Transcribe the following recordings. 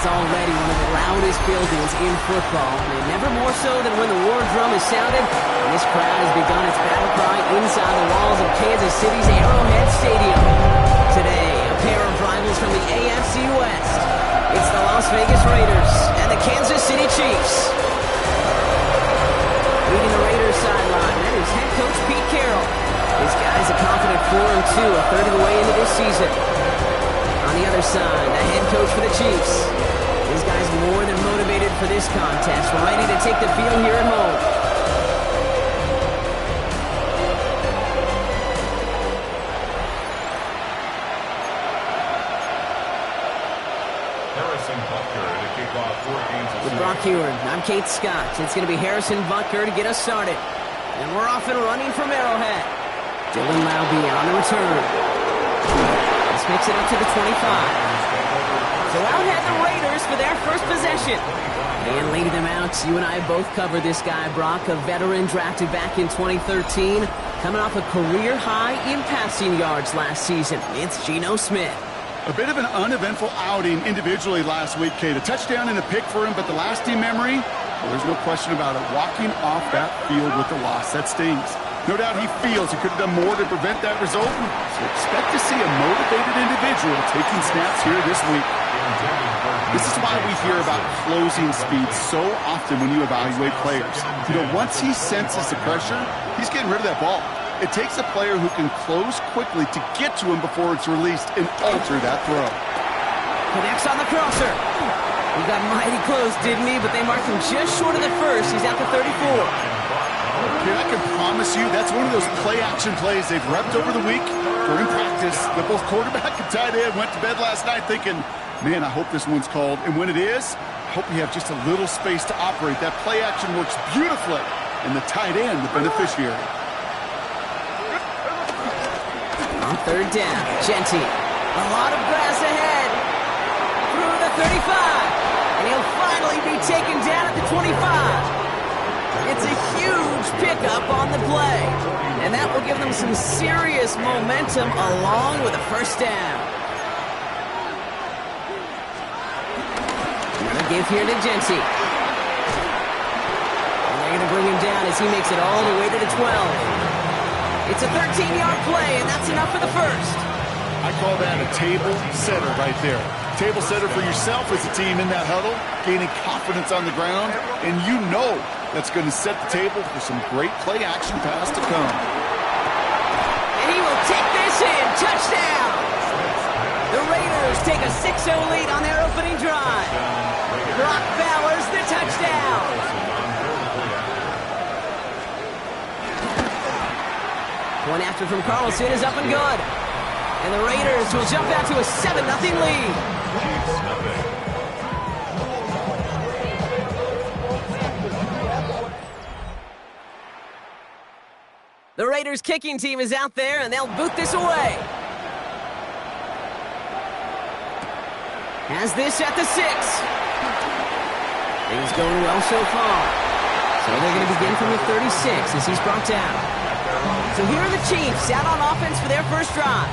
is already one of the loudest buildings in football, and never more so than when the war drum is sounded, and this crowd has begun its battle cry inside the walls of Kansas City's Arrowhead Stadium. Today, a pair of rivals from the AFC West. It's the Las Vegas Raiders and the Kansas City Chiefs. Leading the Raiders sideline, that is head coach Pete Carroll. This guy's a confident 4-2, a third of the way into this season. On the other side, the head coach for the Chiefs. This guy's more than motivated for this contest, ready to take the field here at home. Harrison Butker to kick off for Kansas City. With Brock Huard, I'm Kate Scott. It's going to be Harrison Butker to get us started. And we're off and running from Arrowhead. Dylan Laube on the return. This makes it up to the 25. So out had the Raiders for their first possession. And leading them out, you and I both covered this guy, Brock, a veteran drafted back in 2013, coming off a career high in passing yards last season. It's Geno Smith. A bit of an uneventful outing individually last week, Kate. A touchdown and a pick for him, but the lasting memory, well, there's no question about it. Walking off that field with the loss, that stings. No doubt he feels he could have done more to prevent that result, so expect to see a motivated individual taking snaps here this week. This is why we hear about closing speed so often when you evaluate players. You know, once he senses the pressure, he's getting rid of that ball. It takes a player who can close quickly to get to him before it's released and alter that throw. Connects on the crosser. He got mighty close, didn't he? But they marked him just short of the first. He's out to 34. Kid, I can promise you that's one of those play-action plays they've repped over the week during practice. The both quarterback and tight end went to bed last night thinking, man, I hope this one's called. And when it is, I hope we have just a little space to operate. That play-action works beautifully, and the tight end, the beneficiary. On third down, Genty. A lot of grass ahead. Through the 35. And he'll finally be taken down at the 25. It's a huge pickup on the play. And that will give them some serious momentum along with a first down. Another give here to Genty. And they're going to bring him down as he makes it all the way to the 12. It's a 13-yard play, and that's enough for the first. I call that a table setter right there. Table setter for yourself as a team in that huddle, gaining confidence on the ground, and you know that's going to set the table for some great play-action pass to come. And he will take this in. Touchdown! The Raiders take a 6-0 lead on their opening drive. Brock Bowers, the touchdown. One after from Carlson is up and good. And the Raiders will jump out to a 7-0 lead. The Raiders kicking team is out there, and they'll boot this away. Has this at the 6. Things going well so far. So they're going to begin from the 36 as he's brought down. So here are the Chiefs out on offense for their first drive.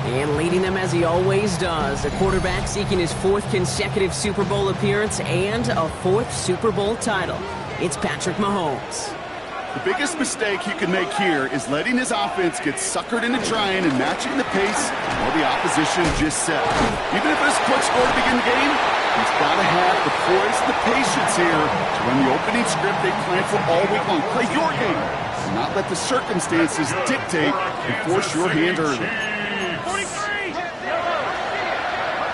And leading them as he always does, the quarterback seeking his 4th consecutive Super Bowl appearance and a 4th Super Bowl title. It's Patrick Mahomes. The biggest mistake he can make here is letting his offense get suckered into trying and matching the pace while the opposition just set. Even if it's a quick score to begin the game, he's got to have the poise and the patience here to run the opening script they planned for all week long. Play your game. Not let the circumstances dictate and force your hand early. 43!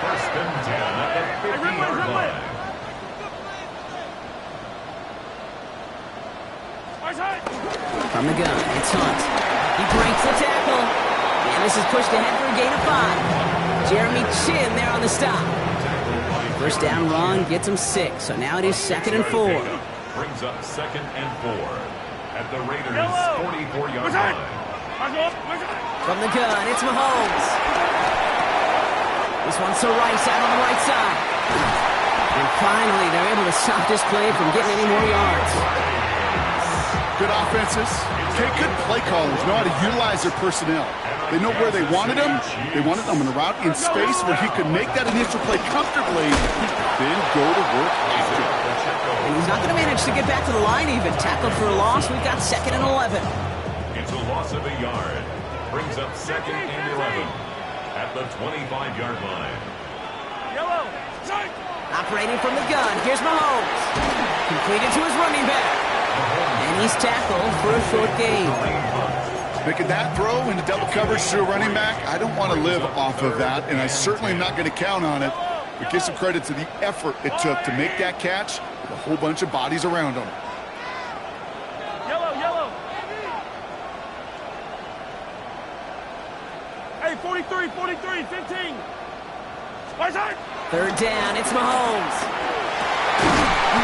First and 10 at the 50-yard line. From the gun, it's Hunt. He breaks the tackle. And this is pushed ahead for a gain of 5. Jeremy Chin there on the stop. First down run gets him 6. So now it is 2nd and 4. Brings up 2nd and 4. At the Raiders' 44-yard line. From the gun, it's Mahomes. This one's to Rice out on the right side. And finally, they're able to stop this play from getting any more yards. Good offenses. Okay, good play callers know how to utilize their personnel. They know where they wanted him. They wanted him on a route in space where he could make that initial play comfortably, then go to work after. And he's not going to manage to get back to the line even. Tackled for a loss. We've got 2nd and 11. It's a loss of a yard. Brings up 2nd and 11 at the 25-yard line. Yellow. Operating from the gun. Here's Mahomes. Completed to his running back. And he's tackled for a short gain. Making that throw into double coverage to a running back, I don't want to live off of that, and I certainly am not going to count on it. But give some credit to the effort it took to make that catch with a whole bunch of bodies around him. Yellow, yellow. Hey, 43, 43, 15. Right side. 3rd down. It's Mahomes.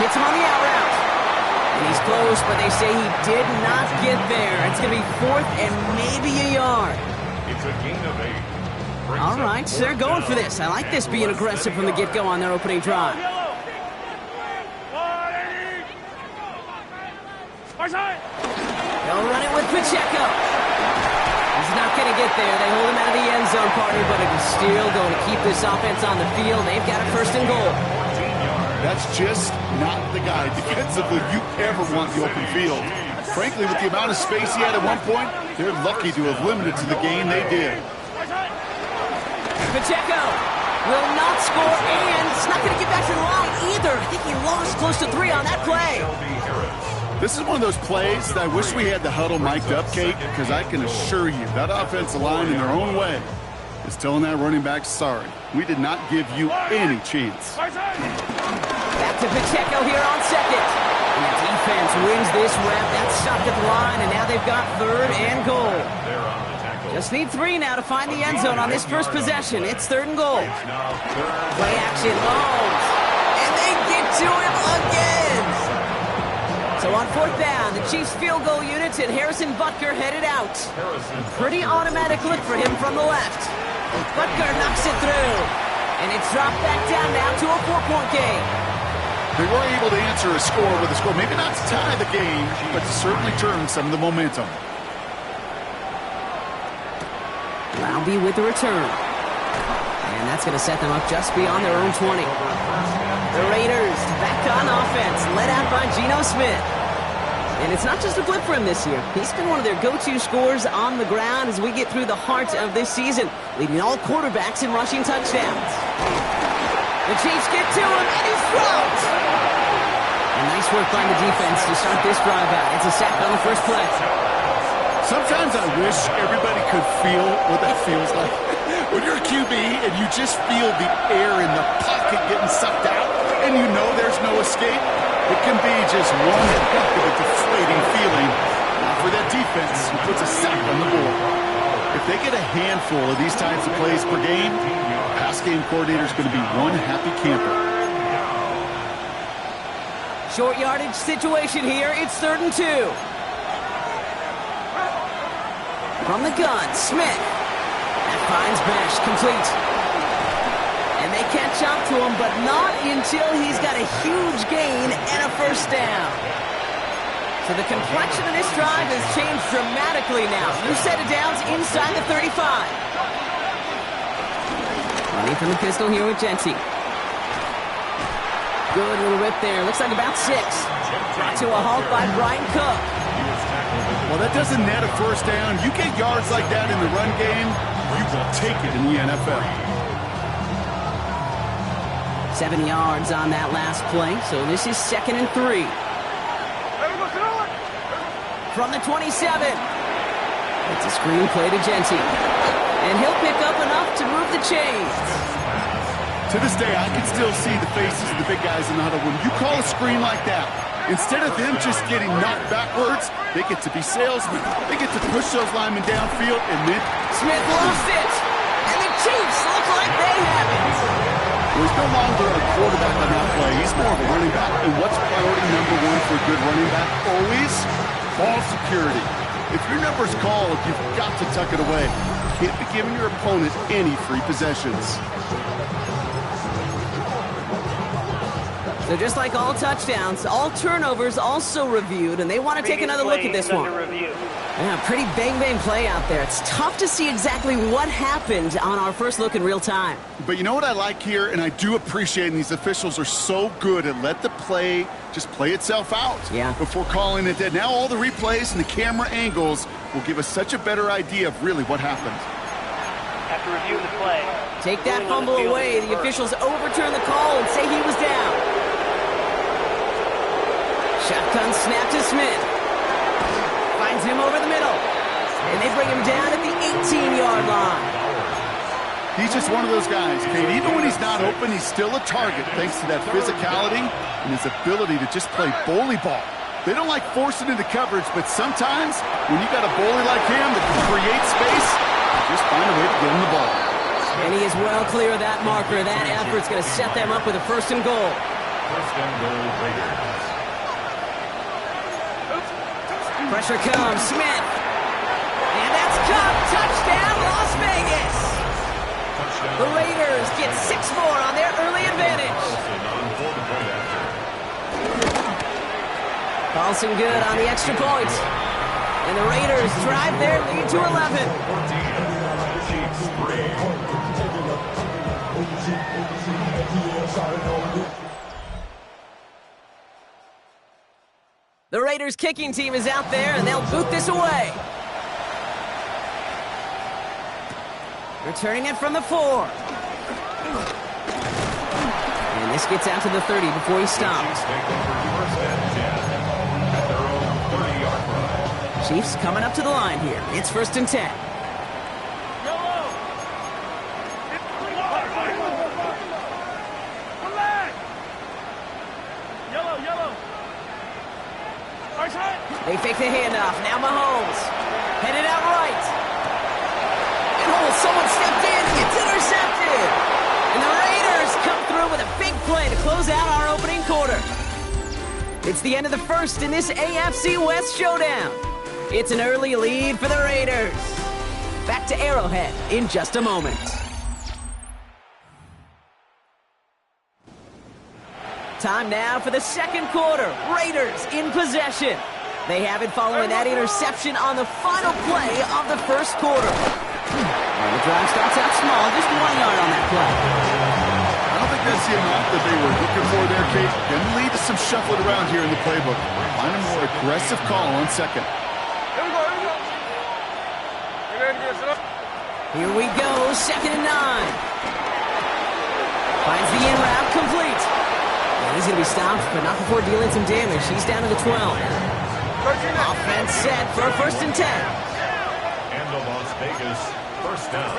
Hits him on the out route. And he's close, but they say he did not get there. It's going to be 4th and maybe a yard. It's a gain of 8. All right, so they're going for this. I like this being aggressive from the get-go on their opening drive. Yellow. 180. Right side. They'll run it with Pacheco. He's not going to get there. They hold him out of the end zone, partner, but it is still going to keep this offense on the field. They've got a 1st and goal. That's just not the guy defensively you ever want the open field. Frankly, with the amount of space he had at one point, they're lucky to have limited to the game they did. Pacheco will not score, and it's not going to get back to the line either. I think he lost close to 3 on that play. This is one of those plays that I wish we had the huddle mic'd up, Kate, because I can assure you that offensive line in their own way is telling that running back, sorry, we did not give you any chance. Back to Pacheco here on 2nd. And the defense wins this rep. That's stopped at the line, and now they've got 3rd and goal. Just need 3 now to find the end zone on this first possession. It's 3rd and goal. Play action, Mahomes. And they get to him again. So on 4th down, the Chiefs field goal units and Harrison Butker headed out. Pretty automatic look for him from the left. Butker knocks it through. And it's dropped back down now to a 4-point game. They were able to answer a score with a score. Maybe not to tie the game, but to certainly turn some of the momentum. Laube with the return. And that's going to set them up just beyond their own 20. The Raiders back on offense, led out by Geno Smith. And it's not just a blip for him this year. He's been one of their go-to scorers on the ground as we get through the heart of this season, leading all quarterbacks in rushing touchdowns. The Chiefs get to him, and he's dropped. And nice work by the defense to start this drive out. It's a sack on the first play. Sometimes I wish everybody could feel what that feels like. When you're a QB and you just feel the air in the pocket getting sucked out, and you know there's no escape, it can be just one heck of a deflating feeling for that defense who puts a sack on the board. If they get a handful of these types of plays per game, pass game coordinator is going to be one happy camper. Short yardage situation here. It's 3rd and 2. From the gun, Smith. That finds Bash, complete. And they catch up to him, but not until he's got a huge gain and a 1st down. So the complexion of this drive has changed dramatically now. New set of downs inside the 35. Running from the pistol here with Genty. Good little rip there. Looks like about 6. Brought to a halt by Brian Cook. Well, that doesn't net a 1st down. You get yards like that in the run game, you will take it in the NFL. 7 yards on that last play, so this is 2nd and 3. From the 27. It's a screen play to Genty. And he'll pick up enough to move the chains. To this day, I can still see the faces of the big guys in the huddle. When you call a screen like that, instead of them just getting knocked backwards, they get to be salesmen. They get to push those linemen downfield, and then Smith lost it. And the Chiefs look like they have it. He's no longer a quarterback on that play. He's more of a running back. And what's priority number 1 for a good running back? Always ball security. If your number's called, you've got to tuck it away. You can't be giving your opponent any free possessions. So just like all touchdowns, all turnovers also reviewed, and they want to take another look at this one. Yeah, pretty bang-bang play out there. It's tough to see exactly what happened on our first look in real time. But you know what I like here, and I do appreciate, and these officials are so good at let the play just play itself out before calling it dead. Now all the replays and the camera angles will give us such a better idea of really what happened. After reviewing the play, take that fumble away. The officials overturn the call and say he was down. Shotgun snap to Smith. Finds him over the middle. And they bring him down at the 18-yard line. He's just one of those guys, Kate. Even when he's not open, he's still a target thanks to that physicality and his ability to just play bully ball. They don't like forcing into coverage, but sometimes when you got a bully like him that can create space, just find a way to get him the ball. And he is well clear of that marker. That effort's going to set them up with a first and goal. First and goal, Raiders. Pressure comes, Smith. And that's caught. Touchdown, Las Vegas. Touchdown. The Raiders get 6 more on their early advantage. Carlson good on the extra point. And the Raiders drive their lead to 11. Chiefs 3. The Raiders kicking team is out there, and they'll boot this away. Returning it from the 4. And this gets out to the 30 before he stops. Chiefs coming up to the line here. It's 1st and 10. They fake the handoff. Now Mahomes. Headed out right. And someone stepped in. It's intercepted. And the Raiders come through with a big play to close out our opening quarter. It's the end of the first in this AFC West showdown. It's an early lead for the Raiders. Back to Arrowhead in just a moment. Time now for the second quarter. Raiders in possession. They have it following that interception on the final play of the first quarter. And the drive starts out small, just 1 yard on that play. I don't think that's the amount that they were looking for there, Kate. Going to lead to some shuffling around here in the playbook. Find a more aggressive call on second. Here we go, 2nd and 9. Finds the in route complete. And he's going to be stopped, but not before dealing some damage. He's down to the 12. Offense set for a 1st and 10. And the Las Vegas first down.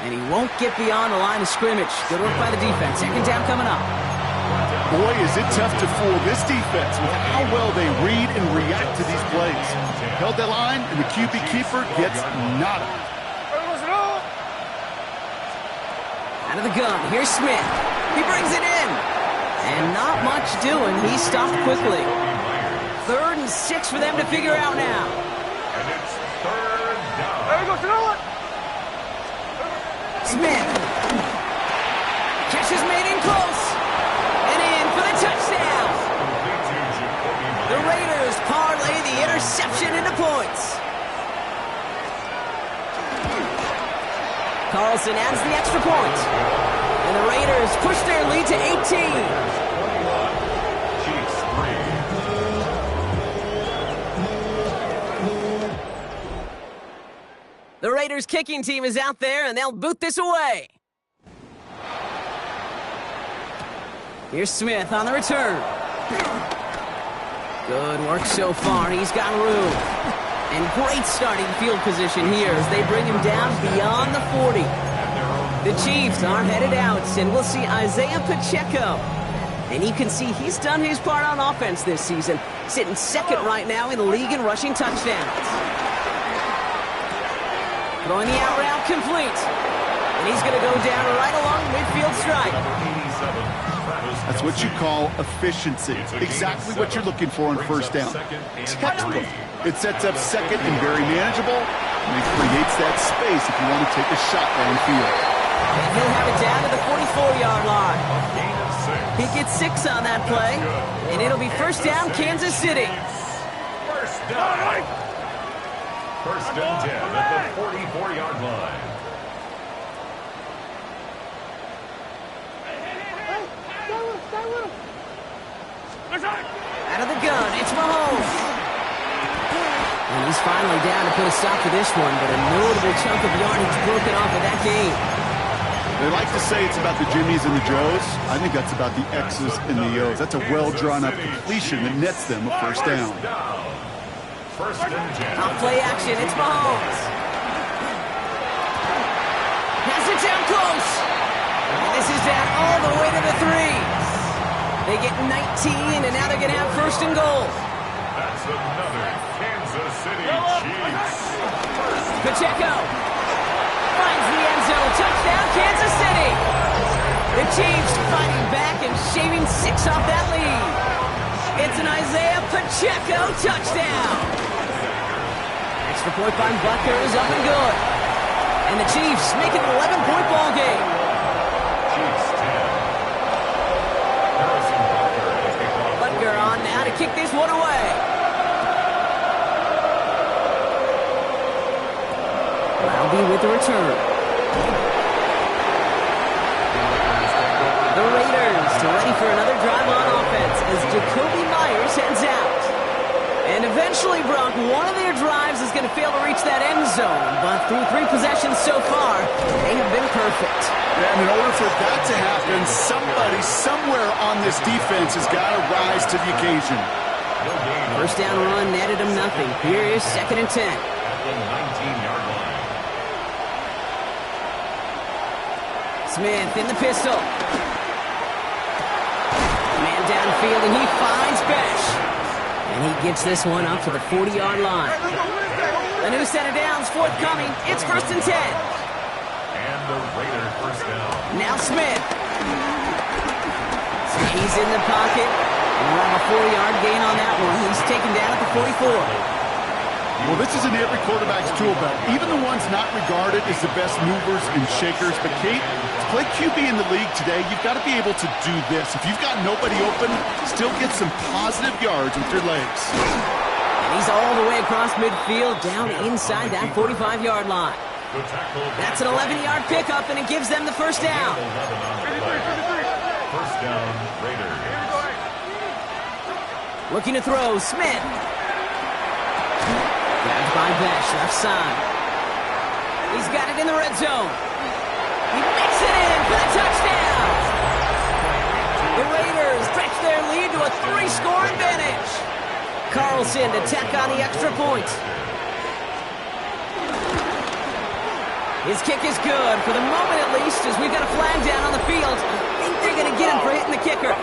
And he won't get beyond the line of scrimmage. Good work by the defense. 2nd down coming up. Boy, is it tough to fool this defense with how well they read and react to these plays. Held that line, and the QB keeper gets nada. Out of the gun, here's Smith. He brings it in. And not much doing. He stopped quickly. 3rd and 6 for them to figure out now. And it's 3rd down. Smith. Catch is made in close. And in for the touchdown. The Raiders parlay the interception into points. Carlson adds the extra point. And the Raiders push their lead to 18. Chiefs 3. The Raiders kicking team is out there, and they'll boot this away. Here's Smith on the return. Good work so far. He's got room. And great starting field position here as they bring him down beyond the 40. The Chiefs are headed out, and we'll see Isaiah Pacheco. And you can see he's done his part on offense this season, sitting 2nd right now in the league in rushing touchdowns. Throwing the out route complete. And he's going to go down right along the midfield stripe. That's what you call efficiency. Exactly what you're looking for on 1st down. Textbook. It sets up 2nd and very manageable, and it creates that space if you want to take a shot downfield. And he'll have it down to the 44-yard line. He gets 6 on that play, and it'll be 1st down, Kansas City. First down. First and 10 at the 44-yard line. Out of the gun, it's Mahomes. And he's finally down to put a stop to this one, but a notable chunk of yardage broken off of that game. They like to say it's about the Jimmies and the Joes. I think that's about the X's and the O's. That's a well-drawn-up completion that nets them a first down. First and 10. Off play action, it's Mahomes. Has it down close. And this is down all the way to the 3. They get 19, and now they're going to have first and goal. That's another Kansas City Chiefs. Pacheco finds the end zone. Touchdown, Kansas City. The Chiefs fighting back and shaving 6 off that lead. It's an Isaiah Pacheco touchdown. Extra point by Butker is up and good. And the Chiefs make it an 11-point ball game. Chiefs 10. Harrison Butker on now to kick this one away. Laube with the return. The Raiders ready for another drive on offense as Jacoby Myers heads out. And eventually, Brock, one of their drives is going to fail to reach that end zone. But through 3 possessions so far, they have been perfect. And in order for that to happen, somebody somewhere on this defense has got to rise to the occasion. First down run netted them nothing. Here is second and 10. At the 19-yard line. Smith in the pistol. Man downfield, and he finds Besh. And he gets this one up to the 40-yard line. A new set of downs forthcoming. It's first and 10. And the Raider first down. Now Smith. He's in the pocket. And we'll have a 4-yard gain on that one. He's taken down at the 44. Well, this is in every quarterback's tool belt. Even the ones not regarded as the best movers and shakers. But, Kate, to play QB in the league today, you've got to be able to do this. If you've got nobody open, still get some positive yards with your legs. And he's all the way across midfield, down inside that 45-yard line. That's an 11-yard pickup, and it gives them the first down. First down, Raiders. Looking to throw, Smith. Grabbed by Besh, left side. He's got it in the red zone. He makes it in for the touchdown. The Raiders stretch their lead to a 3-score advantage. Carlson to tack on the extra point. His kick is good, for the moment at least, as we've got a flag down on the field. I think they're going to get him for hitting the kicker.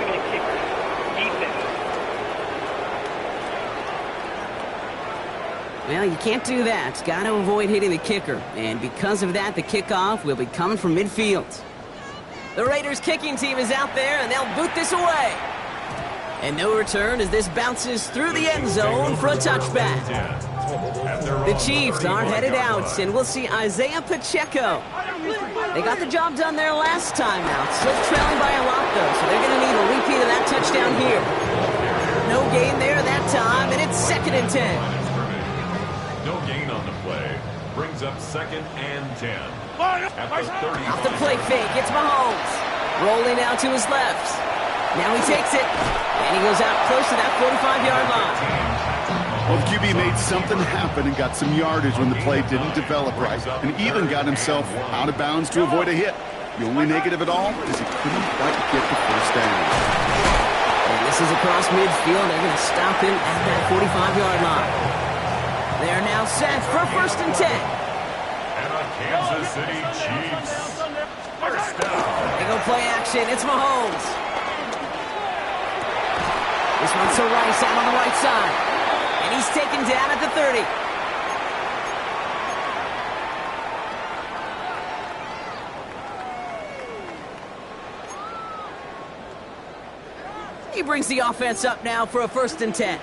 Well, you can't do that. Got to avoid hitting the kicker. And because of that, the kickoff will be coming from midfield. The Raiders kicking team is out there, and they'll boot this away. And no return as this bounces through the end zone for a touchback. The Chiefs are headed out, and we'll see Isaiah Pacheco. They got the job done there last time out. Still trailing by a lot, though, so they're going to need a repeat of that touchdown here. No gain there that time, and it's second and 10. No gain on the play. Brings up second and 10. At the 30. Off the play fake, it's Mahomes. Rolling out to his left. Now he takes it, and he goes out close to that 45-yard line. Well, the QB made something happen and got some yardage when the play didn't develop right, and even got himself out of bounds to avoid a hit. The only negative at all is he couldn't quite get the first down. And this is across midfield. They're going to stop him at that 45-yard line. They're now set for first and 10. And a Kansas City Chiefs first down. They go play action. It's Mahomes. This one's to Rice out on the right side. And he's taken down at the 30. He brings the offense up now for a first and 10.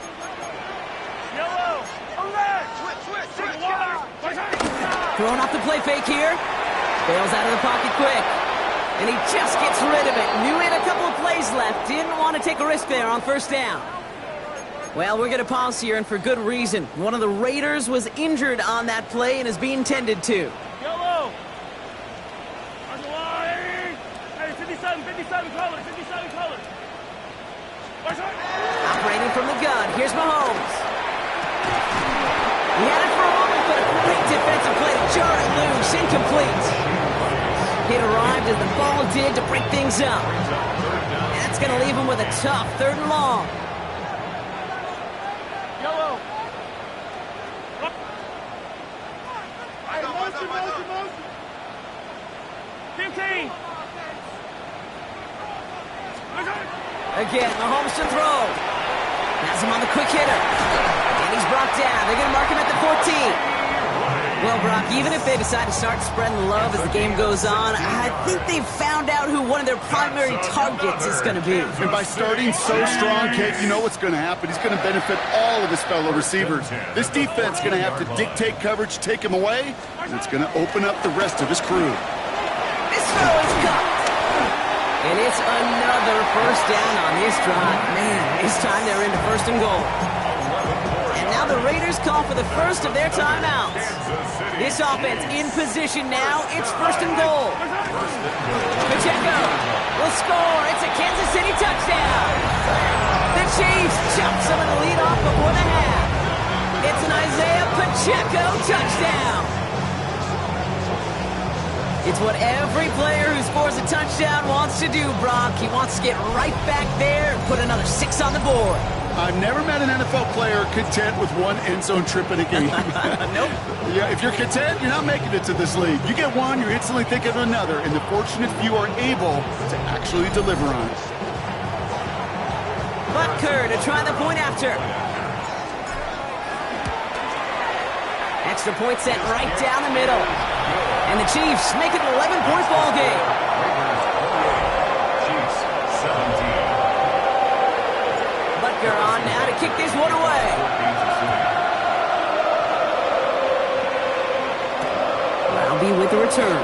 Throwing off the play fake here. Bails out of the pocket quick. And he just gets rid of it. Knew he had a couple of plays left. Didn't want to take a risk there on first down. Well, we're going to pause here, and for good reason. One of the Raiders was injured on that play and is being tended to. Yellow. Hey, 57 colors, 57 colors. Operating from the gun, here's Mahomes. He had it for a moment, but a great defensive play to jar it loose, incomplete. It arrived as the ball did to break things up. And that's going to leave him with a tough 3rd and long. Yellow. Motion. 15. Again, Mahomes to throw. Has him on the quick hitter. And he's brought down. They're going to mark him at the 14. Well, Brock, even if they decide to start spreading the love as the game goes on, I think they've found out who one of their primary targets is going to be. And by starting so strong, Kate, you know what's going to happen. He's going to benefit all of his fellow receivers. This defense is going to have to dictate coverage, take him away, and it's going to open up the rest of his crew. This throw is caught. And it's another first down on this drive. Man, this time they're into 1st and goal. And now the Raiders call for the first of their timeouts. This offense in position now. It's 1st and goal. Pacheco will score. It's a Kansas City touchdown. The Chiefs jump some of the lead off before the half. It's an Isaiah Pacheco touchdown. It's what every player who scores a touchdown wants to do, Brock. He wants to get right back there and put another 6 on the board. I've never met an NFL player content with one end zone trip in a game. Nope. Yeah, if you're content, you're not making it to this league. You get one, you're instantly thinking of another, and the fortunate few are able to actually deliver on it. Butker to try the point after. Extra point set right down the middle. And the Chiefs make it an 11-point ball game. Chiefs 17. Butker on now to kick this one away. Laube with the return.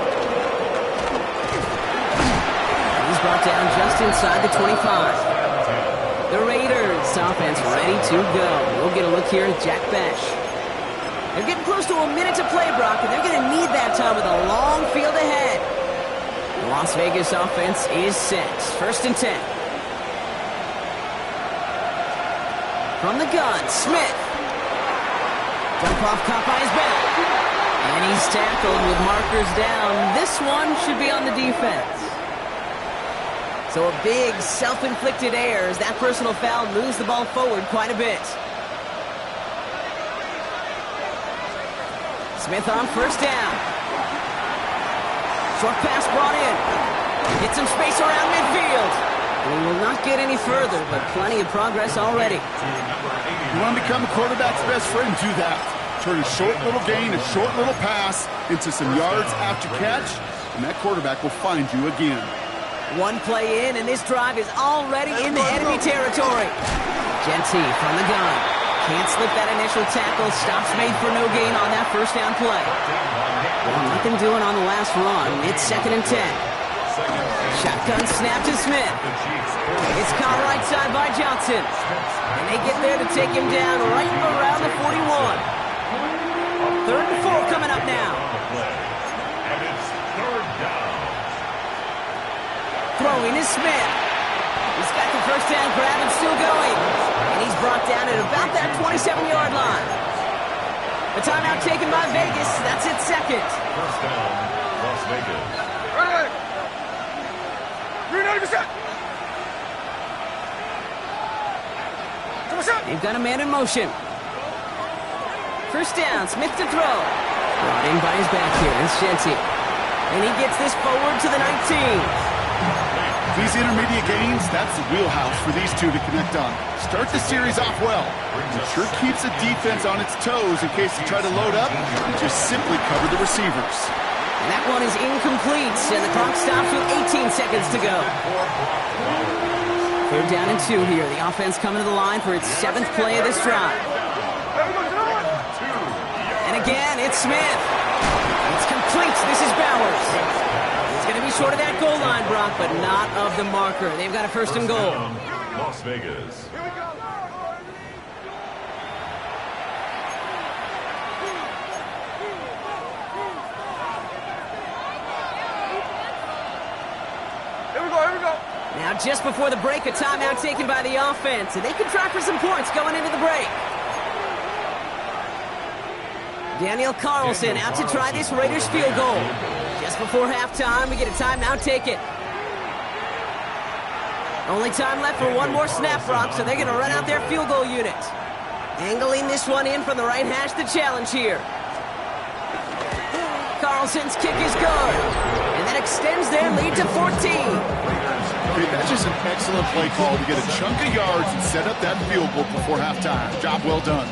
He's brought down just inside the 25. The Raiders offense ready to go. We'll get a look here at Jack Bech. They're getting close to a minute to play, Brock, and they're going to need that time with a long field ahead. The Las Vegas offense is set. 1st and 10. From the gun, Smith. Dump off caught by his back. And he's tackled with markers down. This one should be on the defense. So a big self-inflicted error as that personal foul moves the ball forward quite a bit. Smith on 1st down. Short pass brought in. Get some space around midfield. And he will not get any further, but plenty of progress already. You want to become a quarterback's best friend, do that. Turn a short little gain, a short little pass into some yards after catch, and that quarterback will find you again. One play in, and this drive is already in the enemy territory. Genty from the gun. Can't slip that initial tackle. Stops made for no gain on that 1st down play. Well, nothing doing on the last run. It's 2nd and 10. Shotgun snap to Smith. It's caught right side by Johnson. And they get there to take him down right around the 41. 3rd and 4 coming up now. And it's 3rd down. Throwing is Smith. He's got the 1st down grab and still going. And he's brought down at about that 27-yard line. The timeout taken by Vegas. That's its 2nd. 1st down, Las Vegas. They've got a man in motion. 1st down, Smith to throw. Brought in by his back here. It's Genty. And he gets this forward to the 19. These intermediate gains, that's the wheelhouse for these two to connect on. Start the series off well. It sure keeps the defense on its toes in case they try to load up and just simply cover the receivers. And that one is incomplete, and the clock stops with 18 seconds to go. 3rd down and 2 here. The offense coming to the line for its 7th play of this drive. And again, it's Smith. It's complete. This is Bowers. It's going to be short of that goal line, Brock, but not of the marker. They've got a 1st and goal. Las Vegas. just before the break, a timeout taken by the offense, and they can try for some points going into the break. Daniel Carlson out to try this Raiders field goal. Just before halftime, we get a timeout taken. Only time left for one more snap, Brock, so they're going to run out their field goal unit. Angling this one in from the right hash, the challenge here. Carlson's kick is good, and that extends their lead to 14. Hey, that's just an excellent play call to get a chunk of yards and set up that field goal before halftime. Job well done.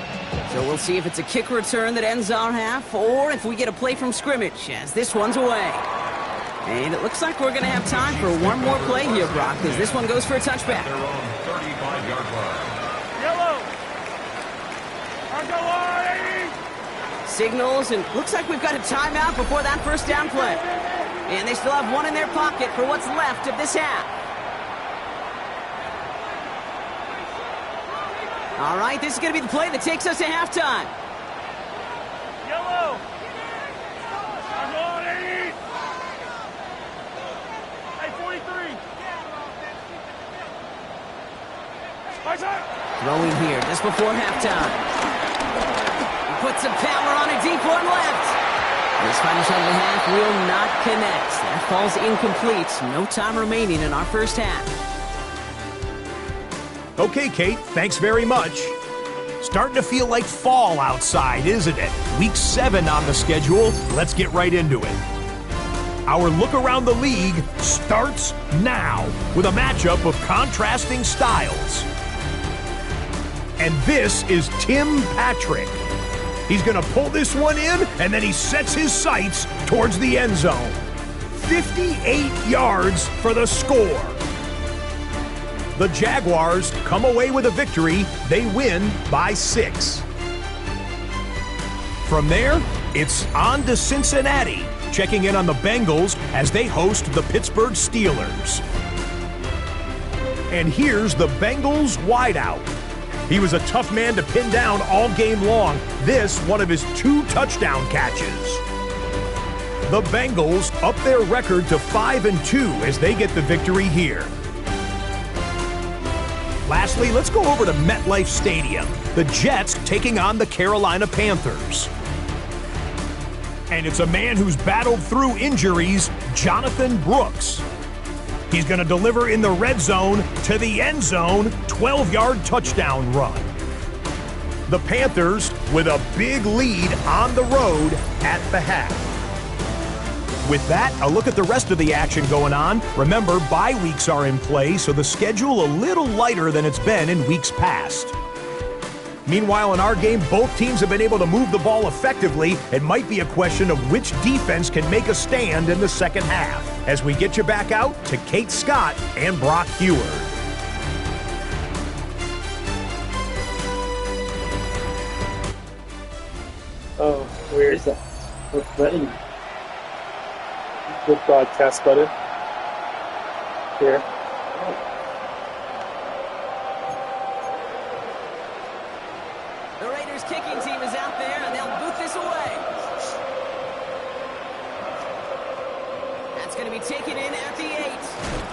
So we'll see if it's a kick return that ends our half, or if we get a play from scrimmage, as this one's away. And it looks like we're going to have time for one more play here, Brock, because this one goes for a touchback. Their own 35-yard line. Yellow. Argo line. Signals, and looks like we've got a timeout before that first down play. And they still have one in their pocket for what's left of this half. All right, this is going to be the play that takes us to halftime. Yellow. Argo line. Hey, 43. Spice up. Throwing here just before halftime. He puts some power on a deep one left. This final shot of the half will not connect. That falls incomplete. No time remaining in our first half. Okay, Kate, thanks very much. Starting to feel like fall outside, isn't it? Week 7 on the schedule. Let's get right into it. Our look around the league starts now with a matchup of contrasting styles. And this is Tim Patrick. He's going to pull this one in, and then he sets his sights towards the end zone. 58 yards for the score. The Jaguars come away with a victory. They win by 6. From there, it's on to Cincinnati, checking in on the Bengals as they host the Pittsburgh Steelers. And here's the Bengals wideout. He was a tough man to pin down all game long. This, one of his 2 touchdown catches. The Bengals up their record to 5-2 as they get the victory here. Lastly, let's go over to MetLife Stadium. The Jets taking on the Carolina Panthers. And it's a man who's battled through injuries, Jonathan Brooks. He's going to deliver in the red zone to the end zone, 12-yard touchdown run. The Panthers with a big lead on the road at the half. With that, a look at the rest of the action going on. Remember, bye weeks are in play, so the schedule a little lighter than it's been in weeks past. Meanwhile, in our game, both teams have been able to move the ball effectively. It might be a question of which defense can make a stand in the second half. As we get you back out to Kate Scott and Brock Huard. Oh, where is that? What's ready? The broadcast button. Here. The Raiders kicking team is out there, and they'll boot this away. That's going to be taken in at the 8.